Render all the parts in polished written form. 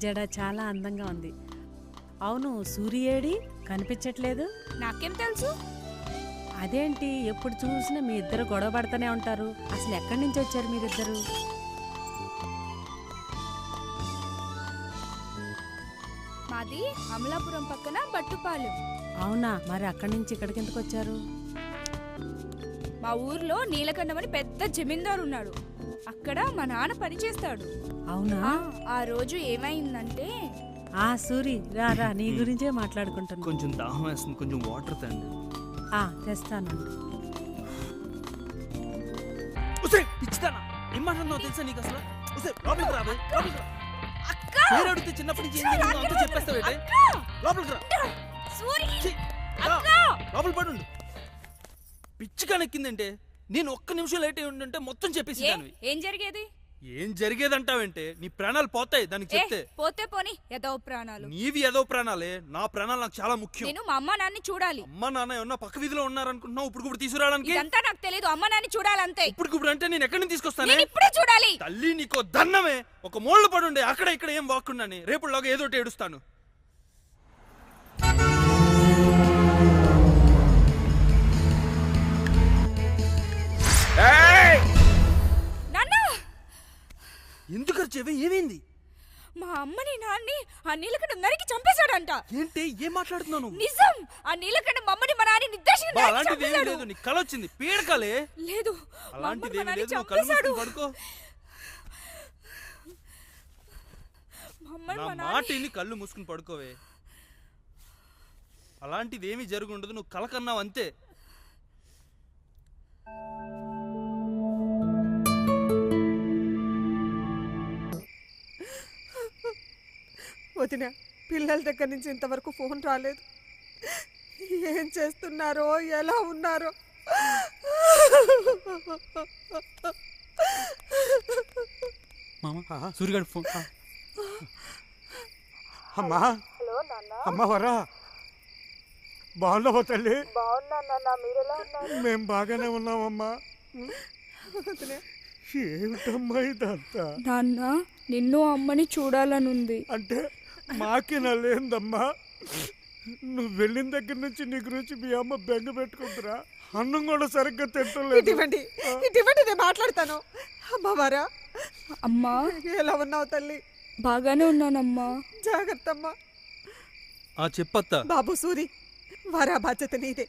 జడ చాలా అందంగా ఉంది. అవును, సూర్యేడి కనిపించట్లేదు. నాకేం తెలుసు? అదేంటి ఎప్పుడు చూసినా మీ ఇద్దరు గొడవ పడుతూనే ఉంటారు. అసలు ఎక్కడి నుంచి వచ్చారు మీరిద్దరు? మాది అమలాపురం పక్కన బట్టుపాలెం. అవునా, మరి అక్కడి నుంచి ఇక్కడికి ఎందుకు వచ్చారు? మా ఊర్లో నీలకంఠం అని పెద్ద జమీందారు ఉన్నాడు. అక్కడ మా నాన్న పనిచేస్తాడు. అవునా? ఆ రోజు ఏమైందంటే సూరి రా రా, నీ గురించే మాట్లాడుకుంటాను. కొంచెం దాహం వేస్తుంది, కొంచెం వాటర్ తండి. తెస్తాను. ఏం మాట్లాడుతున్నావు తెలుసా నీకు అసలు? లోపలికి రా, లోపలికి రా. పేరు అడిగితే చిన్నప్పటి నుంచి ఏం జరిగిందో అంతా చెప్పేస్తావేటే? లోపలికి రా. లోపల పడుండు. పిచ్చిగా నెక్కిందంటే నేను ఒక్క నిమిషం లేట్ అయి ఉంటే మొత్తం చెప్పేసి. ఏం జరిగేది? ఏం జరిగేదంటావంటే నీ ప్రాణాలు పోతాయి దానికి చెప్తే. పోతే పోని, ఏదో ప్రాణాలు. నీవి ఏదో ప్రాణాలే, నా ప్రాణాలు నాకు చాలా ముఖ్యం. నేను మా అమ్మ నాన్ని చూడాలి. అమ్మ నాన్న ఏమన్నా పక్క వీధిలో ఉన్నారనుకుంటున్నావు? ఇప్పుడు తీసుకురావడానికి ఇదంతా నాకు తెలియదు. అమ్మ నాన్ని చూడాలంతే. ఇప్పుడు అంటే నేను ఎక్కడి నుంచి తీసుకొస్తాను? ఇప్పుడే చూడాలి. తల్లి నీకో దన్నమే. ఒక మూల పడుండే అక్కడ ఇక్కడ ఏం వాక్కున్నాని రేపులాగా ఏదోటి ఏడుస్తాను. ఎందుకు అరిచేవే? ఏమైంది? మా అమ్మని నాన్ని ఆ నీలకంఠం నరికి చంపేశాడంట. ఏంటి ఏం మాట్లాడుతున్నాను? నిజం. ఆ నీలకంఠం మమ్మని మా నాన్ని నిర్దేశంగా అలాంటిది ఏమీ లేదు. నీ కల వచ్చింది. పీడకలే లేదు. అలాంటిది ఏమీ లేదు. నువ్వు కళ్ళు మూసుకుని పడుకో. నా మాట విని కళ్ళు మూసుకుని పడుకోవే. అలాంటిది ఏమీ జరుగుండదు. నువ్వు కలకన్నావు అంతే. వదిన, పిల్లల దగ్గర నుంచి ఇంతవరకు ఫోన్ రాలేదు. ఏం చేస్తున్నారో, ఎలా ఉన్నారో? సూర్యగాడు ఫోన్. అమ్మా, అమ్మ వరా, బాగున్నావా తల్లి? మేము బాగానే ఉన్నామమ్మా. ఏమిటమ్మా ఇదంతా? నాన్న, నిన్ను అమ్మని చూడాలనుంది. అంటే మాకేనా లేదమ్మా? నువ్వు వెళ్ళిన దగ్గర నుంచి నీ గురించి మీ అమ్మ బెంగ పెట్టుకుంటురా. అన్నం కూడా సరిగ్గా తింటలేదు. ఇటువంటి నేను మాట్లాడతాను. అమ్మవారా, అమ్మా ఎలా ఉన్నావు తల్లి? బాగానే ఉన్నానమ్మా. జాగ్రత్త అమ్మా. చెప్పత్తా. బాబు సూరి, వారా బాధ్యత నీదే.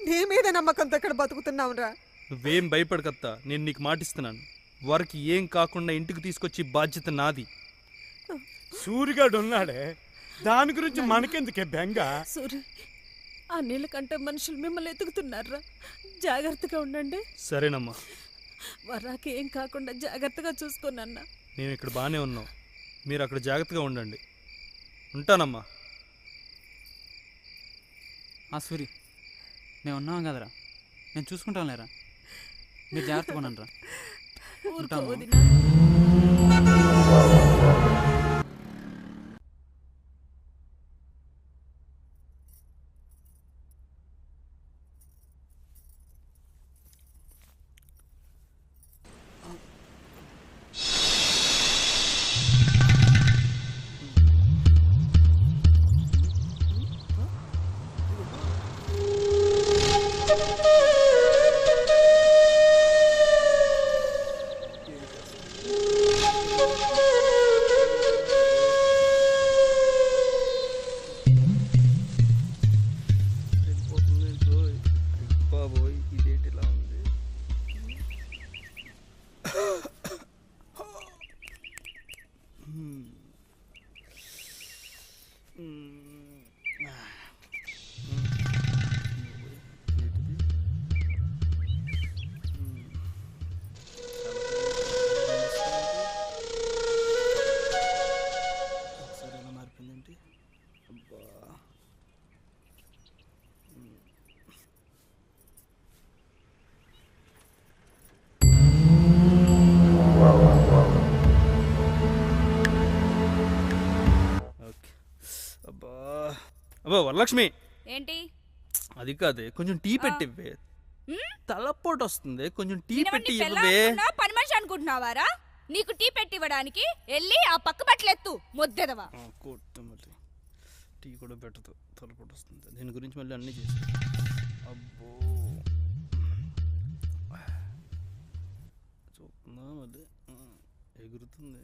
నీ మీద నమ్మకంతో ఇక్కడ బతుకుతున్నావురా. నువ్వేం భయపడకత్తా, నేను నీకు మాటిస్తున్నాను. వారికి ఏం కాకుండా ఇంటికి తీసుకొచ్చి బాధ్యత నాది. సూరిగాడు ఉన్నాడే, దాని గురించి మనకెందుకే బెంగ? సూరి, ఆ నీళ్ళకంటే మనుషులు మిమ్మల్ని ఎతుకుతున్నారా? జాగ్రత్తగా ఉండండి. సరేనమ్మా. వరాకి ఏం కాకుండా జాగ్రత్తగా చూసుకోనన్నా. మేము ఇక్కడ బాగానే ఉన్నాం, మీరు అక్కడ జాగ్రత్తగా ఉండండి. ఉంటానమ్మా. సూరి, మేము ఉన్నాం కదరా, నేను చూసుకుంటాం లేరా. మీరు జాగ్రత్తగా ఉండండి రా. వరలక్ష్మి, ఏంటి? అది కాదే, కొంచెం టీ పెట్టివ్వే. తలపోటు వస్తుంది, కొంచెం టీ పెట్టి ఇవ్వవే. పని మనిషి అనుకుంటున్నావారా? నీకు టీ పెట్టివ్వడానికి వెళ్ళి ఆ పక్క బట్టలెత్తు మొద్దెదవా. కొట్టు మళ్ళీ టీ కూడా పెట్టదు, తలపడి వస్తుంది. దీని గురించి మళ్ళీ అన్నీ చేసి అబ్బో చూస్తుందా మళ్ళీ ఎగురుతుంది.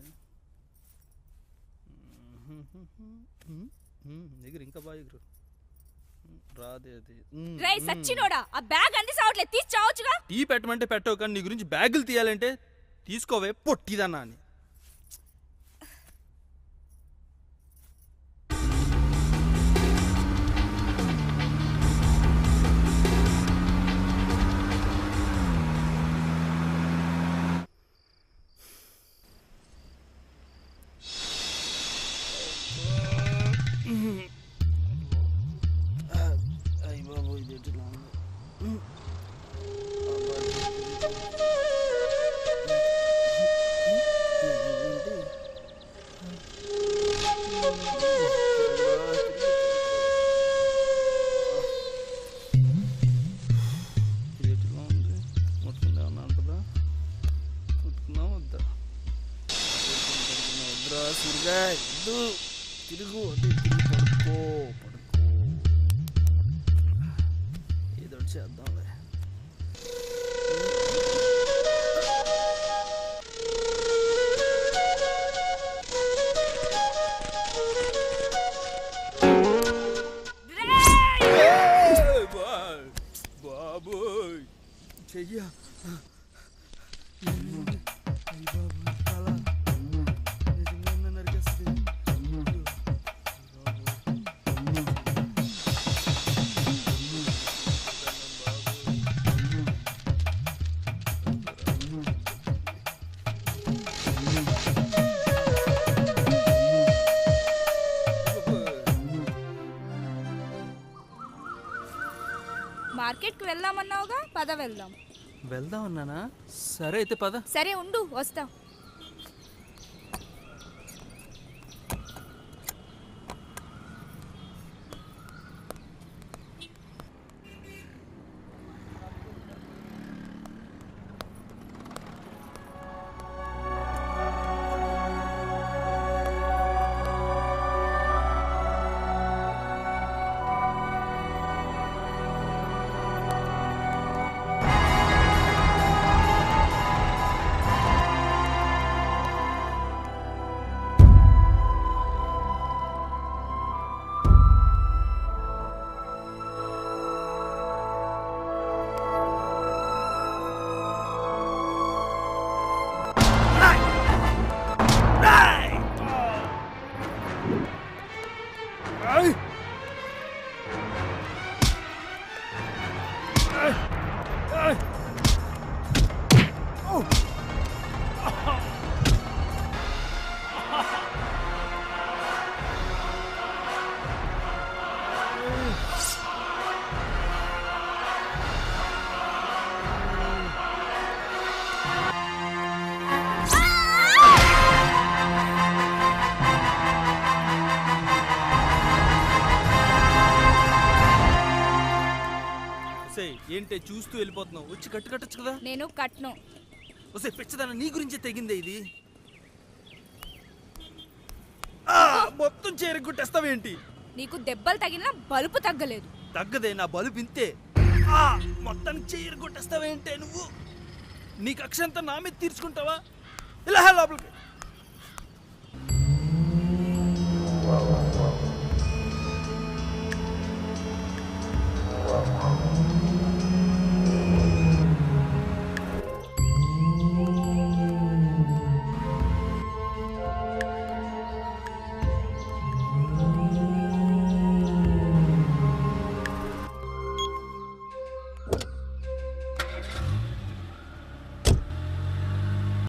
ఎగురు, ఇంకా బాగా ఎగురు. రాదే అది. రేయ్ సచ్చినోడా, ఆ బ్యాగ్ అంది సావట్లేదు, తీసి చావచ్చుగా. టీ పెట్టమంటే పెట్టవు, కానీ నీ గురించి బ్యాగులు తీయాలంటే తీసుకోవే పొట్టిదన్నా అని. తిరుగు పడుకో ఏదో చేద్దాంలే. బాబోయ్ చెయ్యా మార్కెట్కి వెళ్దామన్నావుగా, పద వెళ్దాం. వెళ్దాం అన్నానా? సరే అయితే పద. సరే ఉండు, వస్తా. ఏంటే చూస్తూ వెళ్ళిపోతున్నావు? వచ్చి కట్టచ్చు కదా. నేను కట్ను. వస్తే పిచ్చదన్న, నీ గురించే తెగిందే ఇది. మొత్తం చేరగొట్టేస్తావేంటి? నీకు దెబ్బలు తగిలినా బలుపు తగ్గలేదు. తగ్గదే, నా బలుపు ఇంతే. మొత్తానికి చేరగొట్టేస్తావేంటే నువ్వు? నీ కక్షంతా నా మీద తీర్చుకుంటావా? ఇలా లోపలికి.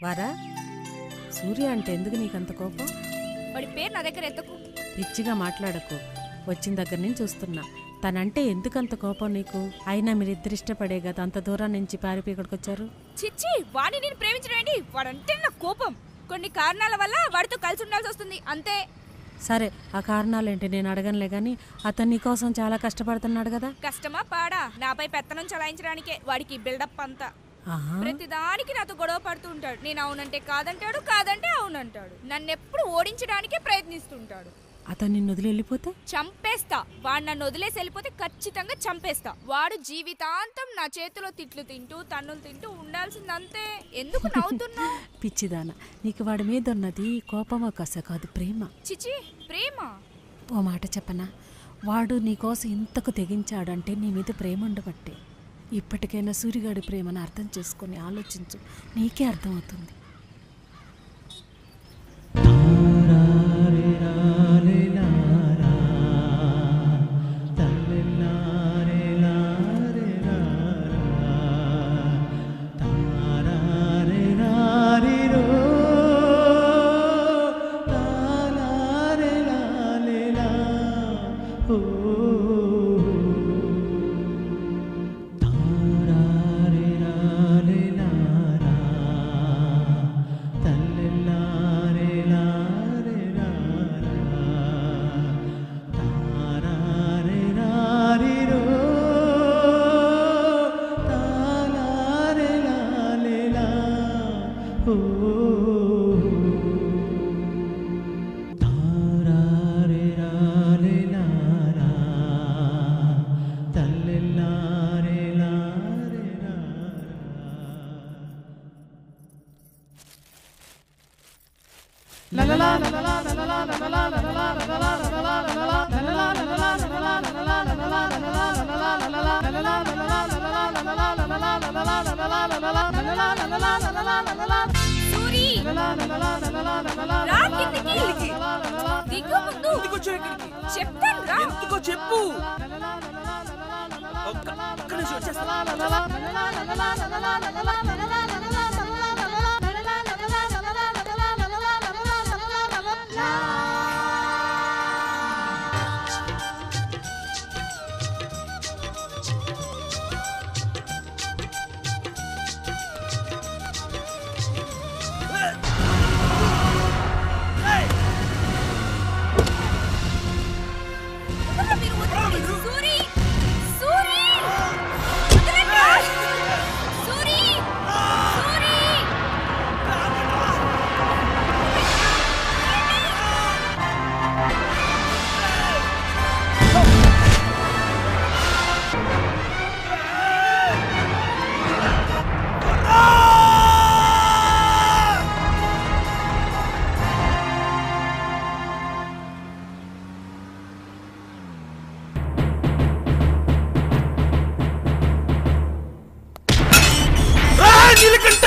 వారా, సూర్య అంటే ఎందుకు నీకంత కోపం? వాడి పేరు నా దగ్గర ఎత్తకు. పిచ్చిగా మాట్లాడకు. వచ్చిన దగ్గర నుంచి చూస్తున్నా. తనంటే ఎందుకంత కోపం నీకు? అయినా మీరిద్దరు ఇష్టపడే కదా అంత దూరం నుంచి పారిపోయి ఇక్కడికి వచ్చారు. చిచ్చి, వాడిని నేను ప్రేమించడం ఏంటి? వాడంటే నాకు కోపం. కొన్ని కారణాల వల్ల వాడితో కలిసి ఉండాల్సి వస్తుంది, అంతే. సరే, ఆ కారణాలేంటి నేను అడగనులే గాని అతను నీకోసం చాలా కష్టపడుతున్నాడు కదా. కష్టమా పాడా? నాపై పెత్తనం చలాయించడానికే వాడికి బిల్డప్ అంతా. ఆహా. ప్రతిదానికి నాతో గొడవ పడుతూ ఉంటాడు. నేను అవునంటే కాదంటాడు, కాదంటే అవునంటాడు. నన్ను ఎప్పుడు ఓడించడానికే ప్రయత్నిస్తుంటాడు. అతను నిన్ను వదిలి వెళ్ళిపోతే చంపేస్తా. వాడు నన్ను వదిలేసి వెళ్ళిపోతే ఖచ్చితంగా చంపేస్తా. వాడు జీవితాంతం నా చేతిలో తిట్లు తింటూ తన్నులు తింటూ ఉండాల్సిందంతే. ఎందుకు నవ్వుతున్నావు? పిచ్చిదాన, నీకు వాడి మీద ఉన్నది కోపమో కస కాదు, ప్రేమ. చిచి, ప్రేమ? ఓ మాట చెప్పనా, వాడు నీకోసం ఇంతకు తెగించాడంటే నీ మీద ప్రేమ ఉండబట్టే. ఇప్పటికైనా సూరిగాడి ప్రేమను అర్థం చేసుకొని ఆలోచించు, నీకే అర్థమవుతుంది. సూరి, రా కిందికి. దిగు ముందు. ఎందుకొచ్చావు ఇక్కడికి? చెప్తాను రా. ఎందుకో చెప్పు. ఒక్క నిమిషం వచ్చేస్తా. మీరు వదలండి. సూరి, సూరి, వదలండి. సూరి, సూరి. నీలకంఠ!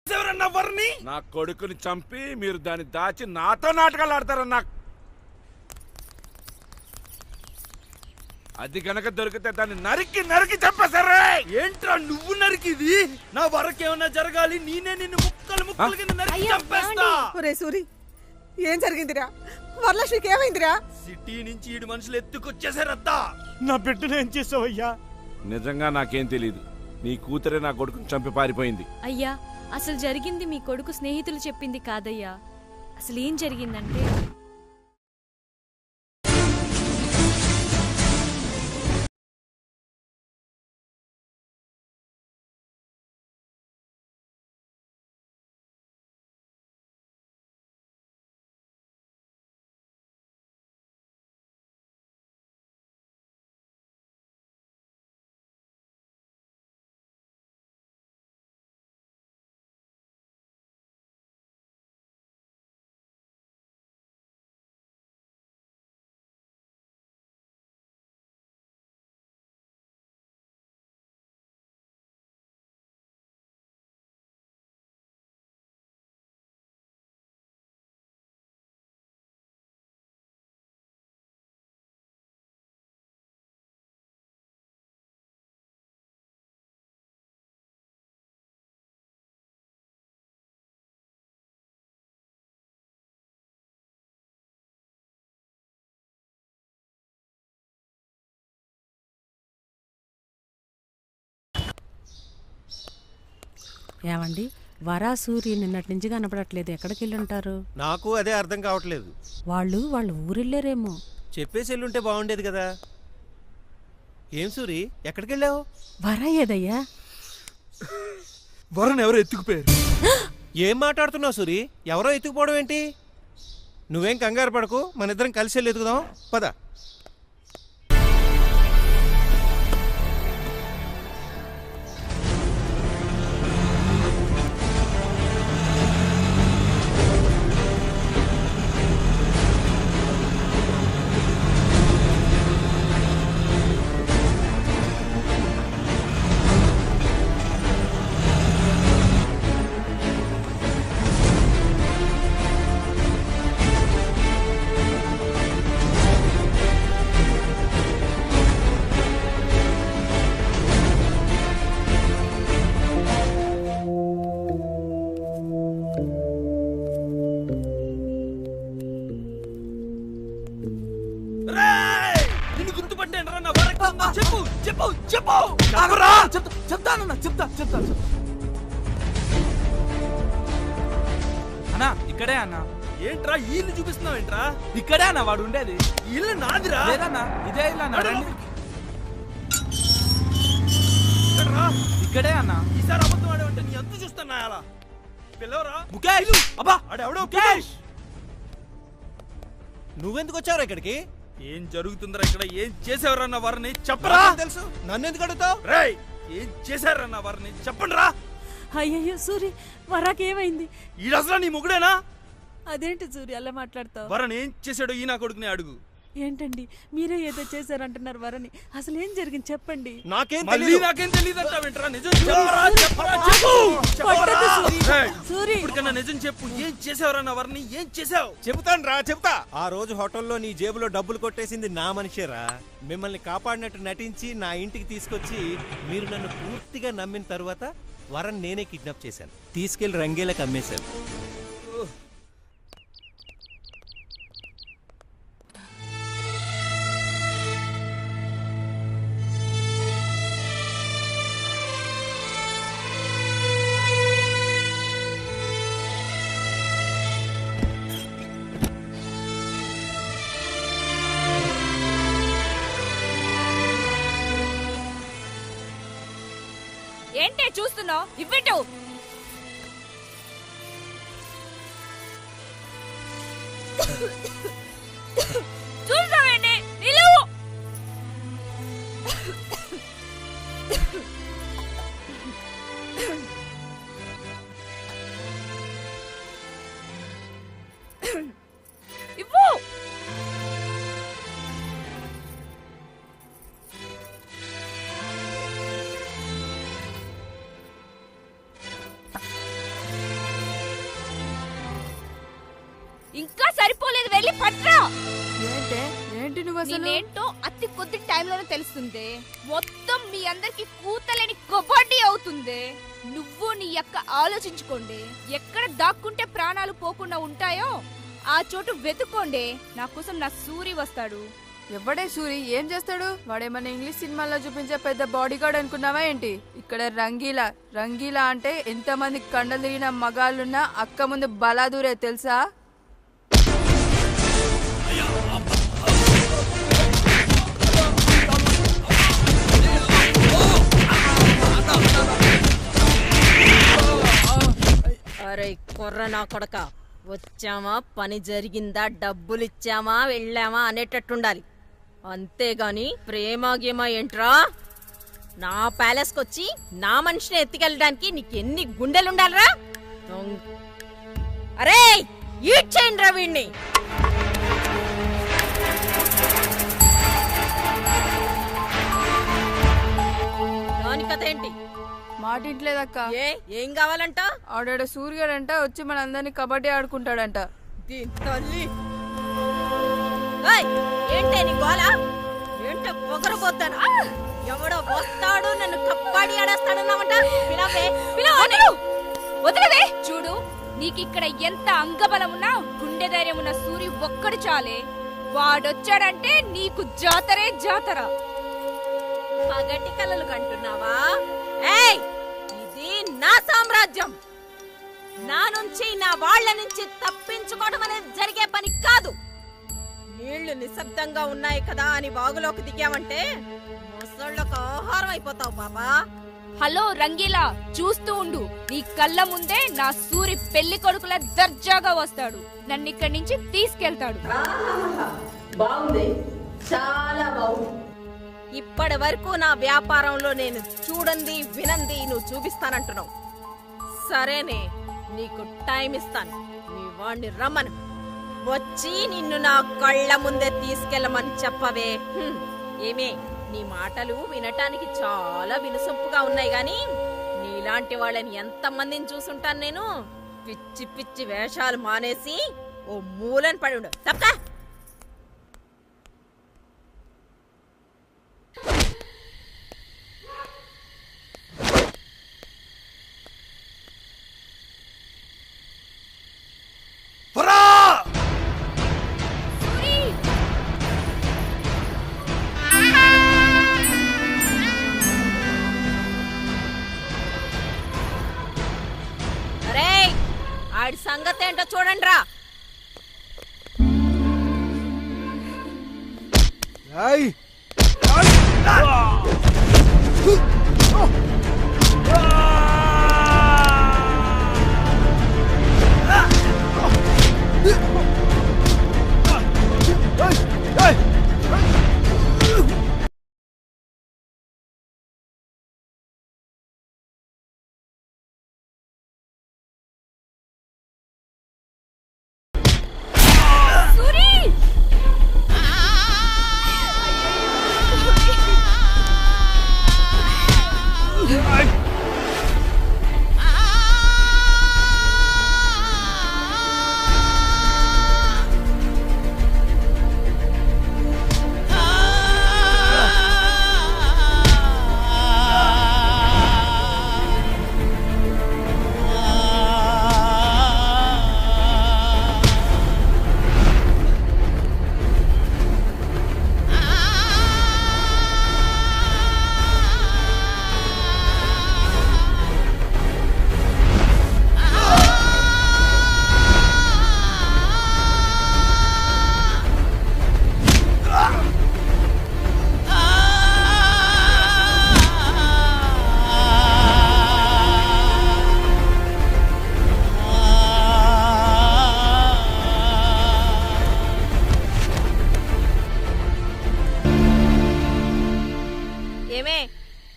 ఎవరన్నా వర్ని? నా కొడుకుని చంపి మీరు దాన్ని దాచి నాతో నాటకాలు ఆడతారన్నా. అది గనక దొరికితే దాన్ని నరికి నరికి చంపేశారే. ఏంట్రా నువ్వు నరికిది? నా వరకేమన్నా జరగాలి, నేనే నిన్ను ముక్కలు ముక్కలు కింద నరికి చంపేస్తా. ఒరే సూరి, ఏం జరిగిందిరా? వరలక్ష్మికి ఏమైందిరా? సిటీ నుంచి ఈడు మనుషులు ఎత్తుకొచ్చేసారత్తా. నా బిడ్డను ఏం చేసావయ్యా? నిజంగా నాకేం తెలియదు. నీ కూతురే నా కొడుకుని చంపి పారిపోయింది. అయ్యా, అసలు జరిగింది మీ కొడుకు స్నేహితులు చెప్పింది కాదయ్యా. అసలు ఏం జరిగిందంటే ఏమండి వరా సూరి నిన్నటి నుంచి కనపడట్లేదు, ఎక్కడికి వెళ్ళి ఉంటారు? నాకు అదే అర్థం కావట్లేదు. వాళ్ళ ఊరెళ్ళారేమో. చెప్పేసి వెళ్ళుంటే బాగుండేది కదా. ఏం సూరి, ఎక్కడికి వెళ్ళావు? వరా ఏదయ్యా? వరను ఎవరు ఎత్తుకుపోయారు. ఏం మాట్లాడుతున్నావు సూరి? ఎవరో ఎత్తుకుపోవడం ఏంటి? నువ్వేం కంగారు పడకు, మన ఇద్దరం కలిసి వెళ్ళి ఎత్తుకుదాం పద. నిన్ను గుర్తుపట్టాను రా నా వరకు. చెప్పు చెప్పు చెప్పు. చెప్తానన్నా చెప్తా. అన్నా ఇక్కడే అన్నా. ఏంట్రా ఈ ఇల్లు చూపిస్తున్నావు ఏంట్రా? ఇక్కడే అన్న వాడు ఉండేది. ఈ ఇల్లు నాదిరా. లేదన్నా ఇదే ఇల్లు అన్న. రండి. ఇక్కడ్రా. ఇక్కడే అన్న. ఈసారి అబద్ధం ఆడేవంటే నీ అంతు చూస్తున్నా అలా. పిల్లవరా ముఖేష్. అబ్బా ఆడెవడో ముఖేష్. నువ్వెందుకు వచ్చావు ఇక్కడికి? ఏం జరుగుతుందిరా ఇక్కడ? ఏం చేసేవరా నా వారిని చెప్పరా. తెలుసు, నన్ను ఎందుకు అడుగుతావు? రేయ్ ఏం చేశారా నా వారిని చెప్పండి రా. అయ్యయ్యో సూరి, వరాకేమైంది? ఈ అసలు నీ మొగుడేనా? అదేంటి సూరి అలా మాట్లాడతావు? వరని ఏం చేశాడో ఈ నా కొడుకుని అడుగు. ఏంటండి మీరే ఏదో చేశారంటున్నారు వరని, అసలు ఏం జరిగింది చెప్పండి. నాకేం మళ్ళీ తెలియదు. నాకేం తెలియదంటావేంట్రా? నిజం చెప్పరా చెప్పరా చెప్పు. కొట్టొద్దు సూరి. రేయ్, సూరి ఇప్పటికన్నా నిజం చెప్పు. ఏం చేసావురా నా వారిని? ఏం చేసావు? చెబుతాను రా, చెప్తా. ఆ రోజు హోటల్లో నీ జేబులో డబ్బులు కొట్టేసింది నా మనిషేరా. మిమ్మల్ని కాపాడినట్టు నటించి నా ఇంటికి తీసుకొచ్చి మీరు నన్ను పూర్తిగా నమ్మిన తర్వాత వరన్ నేనే కిడ్నాప్ చేశాను, తీసుకెళ్లి రంగేలకు అమ్మేశాను. ఏంటే చూస్తున్నావు? ఇవ్విటు. చూస్తావేంటి? నిలువు. ఇవ్వు. ఇంకా సరిపోలేదు, వెళ్ళి పట్రా. ఏంటి నువ్వు అసలు? నేనేంటో అతి కొద్ది టైంలోనే తెలుస్తుంది. మొత్తం మీ అందరికి కూతలేని కబడ్డీ అవుతుంది. నువ్వు నీ యొక్క ఆలోచించుకోండి. ఎక్కడ దాక్కుంటే ప్రాణాలు పోకుండా ఉంటాయో ఆ చోటు వెతుక్కోండి. నా కోసం నా సూరి వస్తాడు. ఎవడే సూరి? ఏం చేస్తాడు? వాడేమన్నా ఇంగ్లీష్ సినిమాల్లో చూపించే పెద్ద బాడీ గార్డ్ అనుకున్నావా ఏంటి? ఇక్కడ రంగీలా. రంగీలా అంటే ఎంతమంది కండలు తిరిగిన మగాళ్ళున్నా అక్క ముందు బలాదూరే తెలుసా? అరే కొర్ర నా కొడక, వచ్చామా, పని జరిగిందా, డబ్బులు ఇచ్చామా, వెళ్ళామా అనేటట్టుండాలి. అంతేగాని ప్రేమ గేమ ఏంట్రా? నా ప్యాలెస్కి వచ్చి నా మనిషిని ఎత్తుకెళ్ళడానికి నీకు ఎన్ని గుండెలుండాలరా? అరే ఈడ్ చేయండి రా వీణ్ణి. దాని కథ ఏంటి? మాటింట్లేదక్క. ఏం కావాలంట? ఆడాడ సూర్యుడంట వచ్చి మన అందరినీ కబడ్డీ ఆడుకుంటాడంట. తల్లి ఏంటే నీ గోలా? ఏంటో పొగరబోతాను. ఎవడో వస్తాడు నన్ను కబడ్డీ ఆడేస్తాడన్నామంట. వదిలేదే. చూడు, నీకిక్కడ ఎంత అంగబలం ఉన్నా గుండె ధైర్యం ఉన్న సూరి ఒక్కడు చాలే. వాడొచ్చాడంటే నీకు జాతరే జాతర. పగటి కలలు కంటున్నావా? ఏయ్, ఇది నా సామ్రాజ్యం. నా నుంచి నా వాళ్ళ నుంచి తప్పించుకోవడం అనేది జరిగే పని కాదు. నీళ్లు నిశ్శబ్దంగా ఉన్నాయి కదా అని వాగులోకి దిగావంటే ముసళ్ళకు ఆహారం అయిపోతావు బాబా. హలో రంగీలా, చూస్తూ ఉండు. నీ కళ్ళ ముందే నా సూరి పెళ్లి కొడుకుల దర్జాగా వస్తాడు. నన్ను ఇక్కడి నుంచి తీసుకెళ్తాడు. బాగుంది, చాలా బాగుంది. ఇప్పటి వరకు నా వ్యాపారంలో నేను చూడండి వినంది నువ్వు చూపిస్తానంటున్నావు. సరేనే, నీకు టైం ఇస్తాను. నీ వాణ్ణి రమ్మను, వచ్చి నిన్ను నా కళ్ళ ముందే తీసుకెళ్ళమని చెప్పవే. ఏమే, నీ మాటలు వినటానికి చాలా వినసొంపుగా ఉన్నాయి గాని నీలాంటి వాళ్ళని ఎంతమందిని చూసుంటాను నేను. పిచ్చి పిచ్చి వేషాలు మానేసి ఓ మూలని పడి ఉండు. తప్ప ఆడి సంగతి ఏంటో చూడండి రా.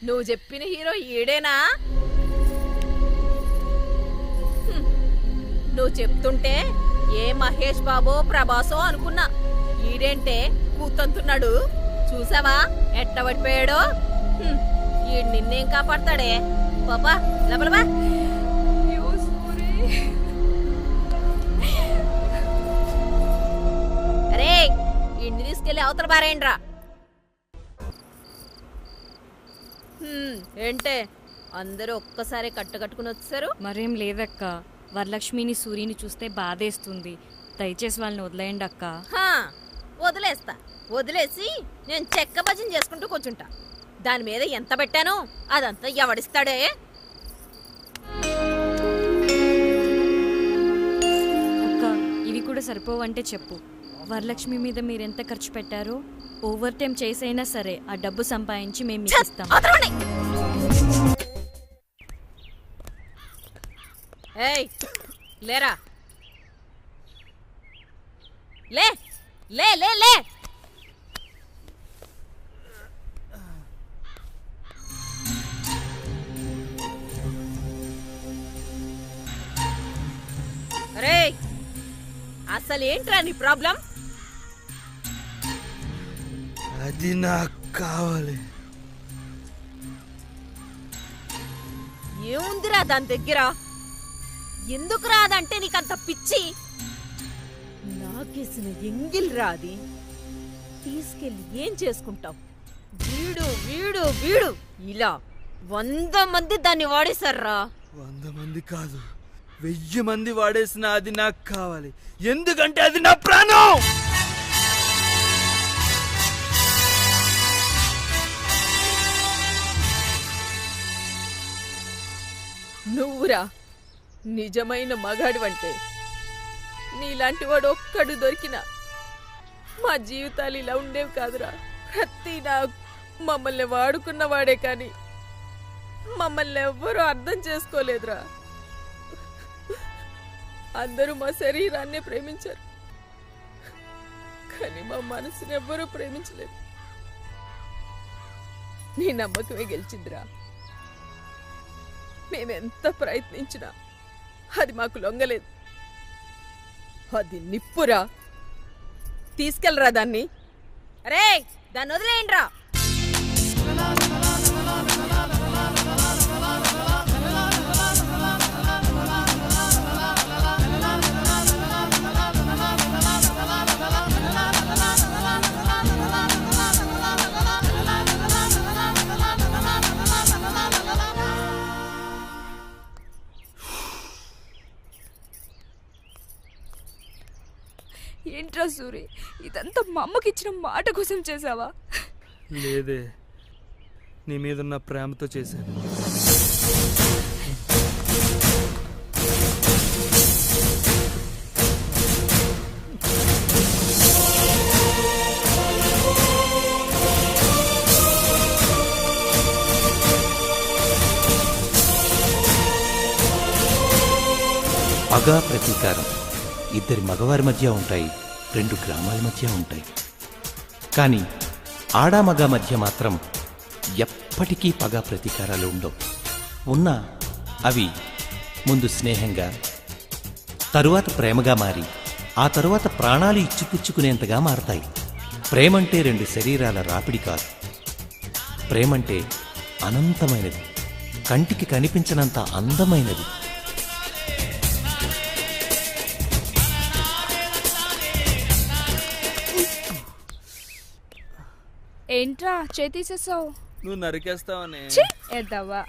నువ్వు చెప్పిన హీరో ఈడేనా? నువ్వు చెప్తుంటే ఏ మహేష్ బాబో ప్రభాసో అనుకున్నా. ఈడేంటే కూతంతున్నాడు. చూసావా ఎట్ట పడిపోయాడో? ఈడు నిన్నేం కాపాడతాడే? పాపా లబలబా. అరే ఇంటి తీసుకెళ్లి అవతల బారేయండ్రా. ఏంటే అందరూ ఒక్కసారి కట్టుకుని వచ్చారు? మరేం లేదక్క, వరలక్ష్మిని సూర్యుని చూస్తే బాధేస్తుంది. దయచేసి వాళ్ళని వదిలేయండి అక్క. వదిలేస్తా. వదిలేసి నేను చెక్క భజన చేసుకుంటూ కూర్చుంటా. దాని మీద ఎంత పెట్టాను అదంతా ఎవడిస్తాడే? అక్క ఇవి కూడా సరిపోవంటే చెప్పు. వరలక్ష్మి మీద మీరెంత ఖర్చు పెట్టారో ఓవర్ టైం చేసైనా సరే ఆ డబ్బు సంపాదించి మేము మీకు ఇస్తాం. ఏయ్ లేరా, లే లే లే లే. అరే అసలు ఏంట్రా నీ ప్రాబ్లం? అది నాకు కావాలి. ఏముందిరా దాని దగ్గర? ఎందుకు రాదంటే నీకంత పిచ్చి? నాకేసిన ఎంగిల్ రాది తీసుకెళ్ళి ఏం చేసుకుంటావు? వీడు వీడు వీడు ఇలా 100 మంది దాన్ని వాడేశారా? 100 మంది కాదు, 1000 మంది వాడేసిన అది నాకు కావాలి. ఎందుకంటే అది నా ప్రాణం. నువ్వురా నిజమైన మగాడివంటే. నీలాంటి వాడు ఒక్కడు దొరికినా మా జీవితాలు ఇలా ఉండేవి కాదురా. ప్రతి నా మమ్మల్ని వాడుకున్నవాడే కానీ మమ్మల్ని ఎవ్వరూ అర్థం చేసుకోలేదురా. అందరూ మా శరీరాన్నే ప్రేమించారు కానీ మా మనసుని ఎవ్వరూ ప్రేమించలేదు. నీ నమ్మకమే గెలిచిందిరా. మేమెంత ప్రయత్నించినా అది మాకు లొంగలేదు. అది నిప్పురా. తీసుకెళ్ళరా దాన్ని. అరే దాన్ని వదిలేయండిరా. ఏంట్రా సూరి, ఇదంతా మా అమ్మకి ఇచ్చిన మాట కోసం చేసావా? లేదే, నీ మీదున్న ప్రేమతో చేశాను. పగా ప్రతీకారం ఇద్దరి మగవారి మధ్య ఉంటాయి, 2 గ్రామాల మధ్య ఉంటాయి. కానీ ఆడామగ మధ్య మాత్రం ఎప్పటికీ పగా ప్రతీకారాలు ఉండవు. ఉన్నా అవి ముందు స్నేహంగా, తరువాత ప్రేమగా మారి ఆ తరువాత ప్రాణాలు ఇచ్చిపుచ్చుకునేంతగా మారతాయి. ప్రేమంటే 2 శరీరాల రాపిడి కాదు. ప్రేమంటే అనంతమైనది, కంటికి కనిపించనంత అందమైనది. ఏంట్రా చేతీసేసావు? నువ్వు నరికేస్తావనే. ఎద్దావా